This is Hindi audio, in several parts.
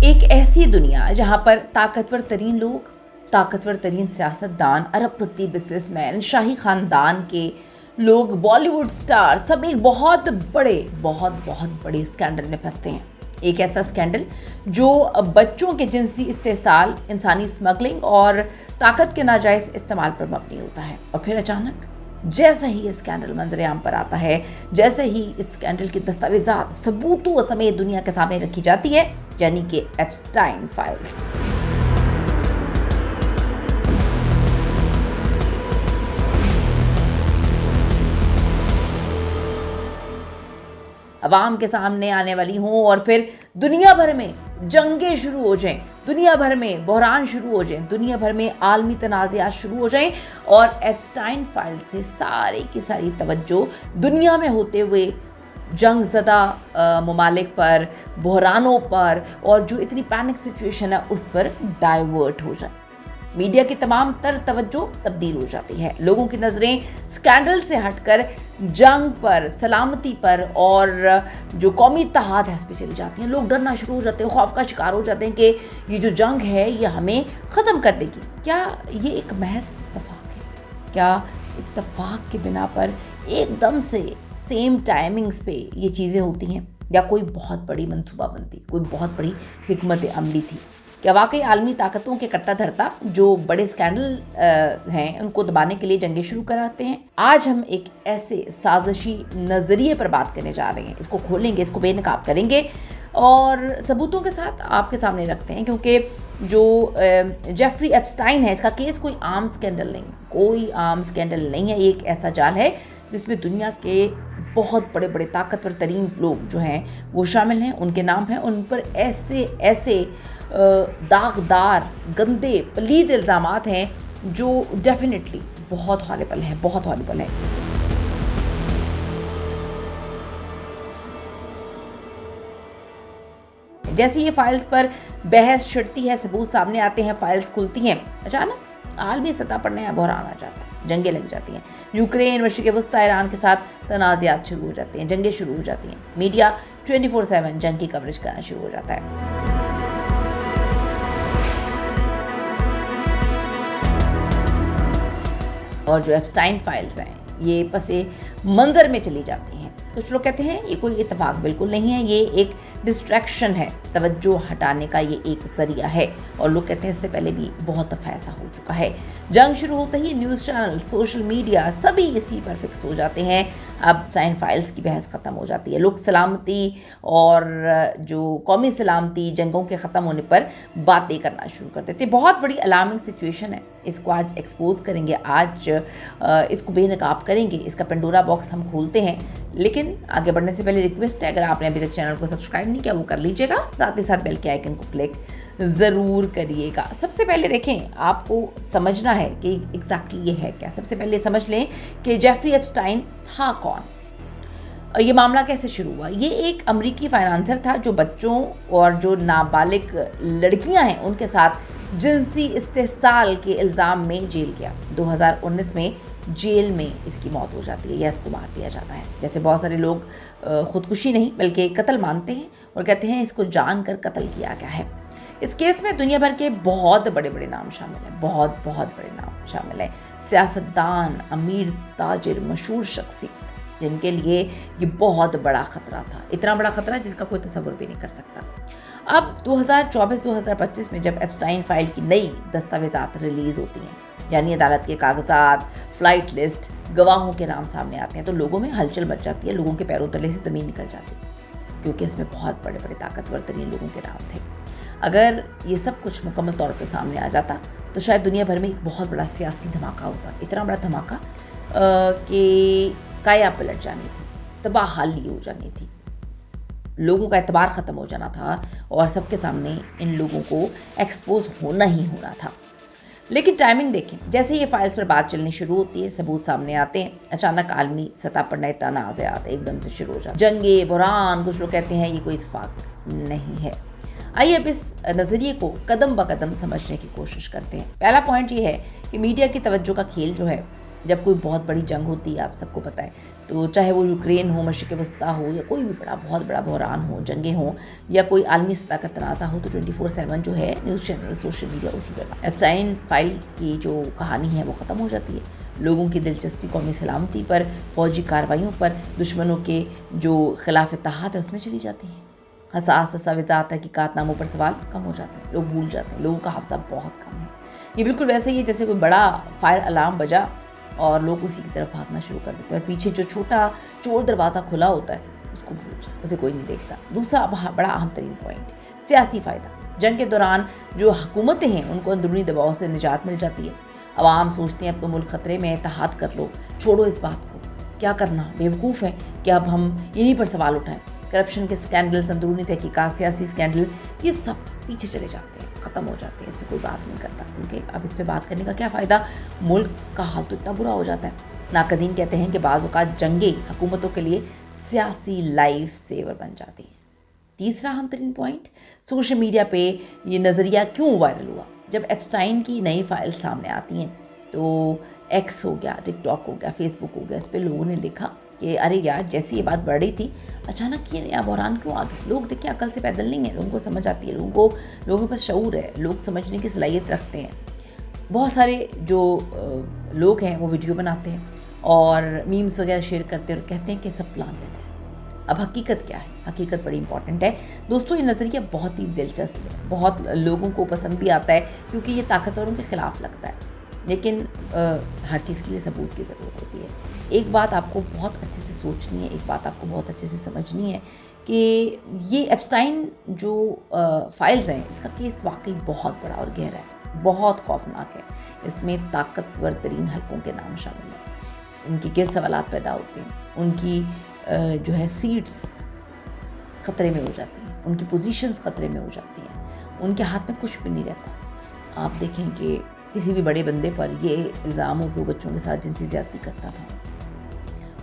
एक ऐसी दुनिया जहां पर ताकतवर तरीन लोग, ताकतवर तरीन सियासतदान, अरबपति बिजनेसमैन, शाही खानदान के लोग, बॉलीवुड स्टार सब एक बहुत बड़े स्कैंडल में फंसते हैं। एक ऐसा स्कैंडल जो बच्चों के जिनसी इस्तेसाल, इंसानी स्मगलिंग और ताकत के नाजायज इस्तेमाल पर मबनी होता है। और फिर अचानक जैसे ही ये स्कैंडल मंजरेआम पर आता है, जैसे ही इस स्कैंडल की दस्तावेजात सबूतों समेत दुनिया के सामने रखी जाती है, यानी कि एप्स्टाइन फाइल्स। अवाम के सामने आने वाली हों और फिर दुनिया भर में जंगें शुरू हो जाएं, दुनिया भर में बहरान शुरू हो जाएं, दुनिया भर में आलमी तनाज़ात शुरू हो जाएं और एप्स्टाइन फाइल से सारी की सारी तवज्जो दुनिया में होते हुए जंग ज़दा ममालिक पर, बहरानों पर और जो इतनी पैनिक सिचुएशन है उस पर डाइवर्ट हो जाए। मीडिया की तमाम तर तवज्जो तब्दील हो जाती है। लोगों की नज़रें स्कैंडल से हटकर जंग पर, सलामती पर और जो कौमी इत्तेहाद है उस पर चली जाती हैं। लोग डरना शुरू हो जाते हैं, खौफ का शिकार हो जाते हैं कि ये जो जंग है ये हमें ख़त्म कर देगी। क्या ये एक महज इत्तफाक है? क्या इत्तफाक के बिना पर एकदम से सेम टाइमिंग्स पे ये चीज़ें होती हैं, या कोई बहुत बड़ी मनसूबाबंदी, कोई बहुत बड़ी हिकमत अमली थी? क्या वाकई आलमी ताकतों के करता धरता जो बड़े स्कैंडल हैं उनको दबाने के लिए जंगें शुरू कराते हैं? आज हम एक ऐसे साजिशी नज़रिए पर बात करने जा रहे हैं। इसको खोलेंगे, इसको बेनकाब करेंगे और सबूतों के साथ आपके सामने रखते हैं, क्योंकि जो जेफरी एप्स्टाइन है इसका केस कोई आम स्कैंडल नहीं, कोई आम स्कैंडल नहीं है। एक ऐसा जाल है जिसमें दुनिया के बहुत बड़े ताकतवर तरीन लोग जो हैं वो शामिल हैं। उनके नाम हैं, उन पर ऐसे दागदार, गंदे, पलीद इल्ज़ामात हैं जो डेफिनेटली बहुत हॉरिबल है। जैसे ये फाइल्स पर बहस छिड़ती है, सबूत सामने आते हैं, फाइल्स खुलती हैं, अचानक आलमी सतह पर नया बहरान आ जाता है। जंगें लग जाती हैं। यूक्रेन, मशरिक़ वस्ता, ईरान के साथ तनाज़ात शुरू हो जाते हैं, जंगें शुरू हो जाती हैं। मीडिया 24/7 जंग की कवरेज करना शुरू हो जाता है। और जो एप्स्टाइन फाइल्स हैं ये पसे मंजर में चली जाती हैं। कुछ लोग कहते हैं ये कोई इत्तेफाक बिल्कुल नहीं है, ये एक डिस्ट्रैक्शन है, तवज्जो हटाने का ये एक जरिया है। और लोग कहते हैं इससे पहले भी बहुत दफ़ा ऐसा हो चुका है। जंग शुरू होते ही न्यूज़ चैनल, सोशल मीडिया सभी इसी पर फिक्स हो जाते हैं। अब एप्स्टाइन फाइल्स की बहस ख़त्म हो जाती है। लोग सलामती और जो कौमी सलामती, जंगों के ख़त्म होने पर बातें करना शुरू कर देते हैं। बहुत बड़ी अलार्मिंग सिचुएशन है। इसको आज एक्सपोज करेंगे, आज इसको बेनकाब करेंगे, इसका पेंडोरा बॉक्स हम खोलते हैं। लेकिन आगे बढ़ने से पहले रिक्वेस्ट है, अगर आपने अभी तक चैनल को सब्सक्राइब नहीं किया वो कर लीजिएगा, साथ ही साथ बेल के आइकन को क्लिक ज़रूर करिएगा। सबसे पहले देखें, आपको समझना है कि एग्जैक्टली ये है क्या। सबसे पहले समझ लें कि जेफरी एप्स्टाइन था कौन, ये मामला कैसे शुरू हुआ। ये एक अमेरिकी फाइनेंसर था जो बच्चों और जो नाबालिग लड़कियां हैं उनके साथ जिनसी इस्तेसाल के इल्ज़ाम में जेल गया। 2019 में जेल में इसकी मौत हो जाती है या इसको मार दिया जाता है। जैसे बहुत सारे लोग ख़ुदकुशी नहीं बल्कि कत्ल मानते हैं और कहते हैं इसको जानकर कत्ल किया गया है। इस केस में दुनिया भर के बहुत बड़े नाम शामिल हैं, बहुत बड़े नाम शामिल हैं। सियासतदान, अमीर, ताजिर, मशहूर शख्सियत, जिनके लिए ये बहुत बड़ा ख़तरा था, इतना बड़ा ख़तरा जिसका कोई तसव्वुर भी नहीं कर सकता। अब 2024-2025 में जब एप्स्टाइन फाइल की नई दस्तावेजात रिलीज़ होती हैं, यानी अदालत के कागजात, फ्लाइट लिस्ट, गवाहों के नाम सामने आते हैं, तो लोगों में हलचल मच जाती है। लोगों के पैरों तले से ज़मीन निकल जाती है, क्योंकि इसमें बहुत बड़े ताकतवर तरीन लोगों के नाम थे। अगर ये सब कुछ मुकम्मल तौर पे सामने आ जाता तो शायद दुनिया भर में एक बहुत बड़ा सियासी धमाका होता। इतना बड़ा धमाका कि काया पलट जानी थी, तबाहाली हो जानी थी, लोगों का एतबार ख़त्म हो जाना था और सबके सामने इन लोगों को एक्सपोज होना ही होना था। लेकिन टाइमिंग देखें, जैसे ये फाइल्स पर बात चलनी शुरू होती है, सबूत सामने आते हैं, अचानक आलमी सतह पर नए तनाज़ात एकदम से शुरू हो जाते हैं। जंगे, बहरान, कुछ लोग कहते हैं ये कोई इत्तेफाक नहीं है। आइए अब इस नज़रिए को कदम ब कदम समझने की कोशिश करते हैं। पहला पॉइंट ये है कि मीडिया की तवज्जो का खेल जो है जब कोई बहुत बड़ी जंग होती है, आप सबको पता है, तो चाहे वो यूक्रेन हो, मशरिक़ वस्ता हो, या कोई भी बहुत बड़ा बहरान हो, जंगें हों, या कोई आलमी सतह का तनाज़ा हो, तो 24/7 जो है न्यूज़ चैनल, सोशल मीडिया उसी पर। एप्स्टाइन फाइल की जो कहानी है वो ख़त्म हो जाती है। लोगों की दिलचस्पी कौमी सलामती पर, फ़ौजी कार्रवाइयों पर, दुश्मनों के जो खिलाफ इत्तेहाद है उसमें चली जाती हैं। हसास दस्तावेज़ात, तहकीकातनामों पर सवाल कम हो जाते हैं, लोग भूल जाते हैं, लोगों का हाफ़्ज़ा बहुत कम है। ये बिल्कुल वैसे ही है जैसे कोई बड़ा फायर अलार्म बजा और लोग उसी की तरफ भागना शुरू कर देते हैं, और पीछे जो छोटा चोर दरवाज़ा खुला होता है उसको भूल जाए, उसे कोई नहीं देखता। दूसरा बड़ा अहम तरीन पॉइंट, सियासी फ़ायदा। जंग के दौरान जो हुकूमतें हैं उनको अंदरूनी दबाव से निजात मिल जाती है। अवाम सोचते हैं अब तो मुल्क ख़तरे में है, इत्तेहाद कर लो, छोड़ो इस बात को, क्या करना, बेवकूफ़ है कि अब हम इन्हीं पर सवाल उठाएं। करप्शन के स्कैंडल्स, अंदरूनी तहकीकात, सियासी स्कैंडल, ये सब पीछे चले जाते हैं, ख़त्म हो जाते हैं, इस पर कोई बात नहीं करता, क्योंकि अब इस पर बात करने का क्या फ़ायदा, मुल्क का हाल तो इतना बुरा हो जाता है। नाकदीन कहते हैं कि बाज़ औक़ात जंगें हुकूमतों के लिए सियासी लाइफ सेवर बन जाती हैं। तीसरा अहम तरीन पॉइंट, सोशल मीडिया पे ये नज़रिया क्यों वायरल हुआ। जब एप्स्टाइन की नई फाइल सामने आती हैं तो एक्स हो गया, टिकटॉक हो गया, फेसबुक हो गया, इस पर लोगों ने लिखा कि अरे यार, जैसे ये बात बढ़ रही थी अचानक ये नया बहरान क्यों आ गया। लोग देखिए अकल से पैदल नहीं है, लोगों को समझ आती है, लोगों के पास शऊर है, लोग समझने की सलाहियत रखते हैं। बहुत सारे जो लोग हैं वो वीडियो बनाते हैं और मीम्स वगैरह शेयर करते हैं और कहते हैं कि सब प्लांटेड है। अब हकीकत क्या है, हकीकत बड़ी इंपॉर्टेंट है दोस्तों। ये नज़रिया बहुत ही दिलचस्प है, बहुत लोगों को पसंद भी आता है क्योंकि ये ताकतवरों के ख़िलाफ़ लगता है, लेकिन हर चीज़ के लिए सबूत की ज़रूरत होती है। एक बात आपको बहुत अच्छे से सोचनी है, एक बात आपको बहुत अच्छे से समझनी है कि ये एप्स्टाइन जो फाइल्स हैं, इसका केस वाकई बहुत बड़ा और गहरा है, बहुत खौफनाक है। इसमें ताकतवर तरीन हलकों के नाम शामिल हैं, उनके गिरद सवालात पैदा होते हैं, उनकी जो है सीट्स ख़तरे में हो जाती हैं, उनकी पोजीशंस ख़तरे में हो जाती हैं, उनके हाथ में कुछ भी नहीं रहता। आप देखें कि किसी भी बड़े बंदे पर ये इल्ज़ाम हो कि वो बच्चों के साथ जिनसी ज़्यादती करता था,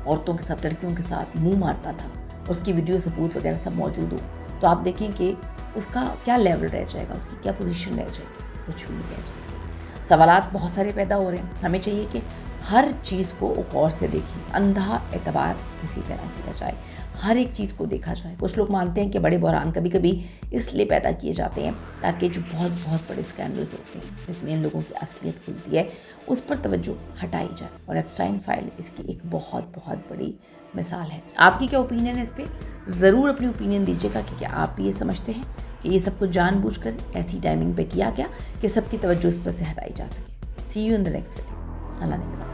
औरतों के साथ, लड़कियों के साथ मुंह मारता था, उसकी वीडियो सबूत वगैरह सब मौजूद हो, तो आप देखें कि उसका क्या लेवल रह जाएगा, उसकी क्या पोजीशन रह जाएगी, कुछ भी नहीं रह जाएगी। सवालात बहुत सारे पैदा हो रहे हैं। हमें चाहिए कि हर चीज़ को गौर से देखें, अंधा एतबार किसी पे ना किया जाए, हर एक चीज़ को देखा जाए। कुछ लोग मानते हैं कि बड़े बहरान कभी कभी इसलिए पैदा किए जाते हैं ताकि जो बहुत बहुत बड़े स्कैंडल्स होते हैं जिसमें इन लोगों की असलियत खुलती है उस पर तवज्जो हटाई जाए, और एप्स्टाइन फाइल इसकी एक बहुत बहुत बड़ी मिसाल है। आपकी क्या ओपिनियन है इस पर? ज़रूर अपनी ओपिनियन दीजिएगा कि क्या आप ये समझते हैं कि ये सब कुछ जानबूझकर ऐसी टाइमिंग पे किया गया कि सबकी तवज्जो इस पर से हटाई जा सके। See you in the next video. अल्लाह ने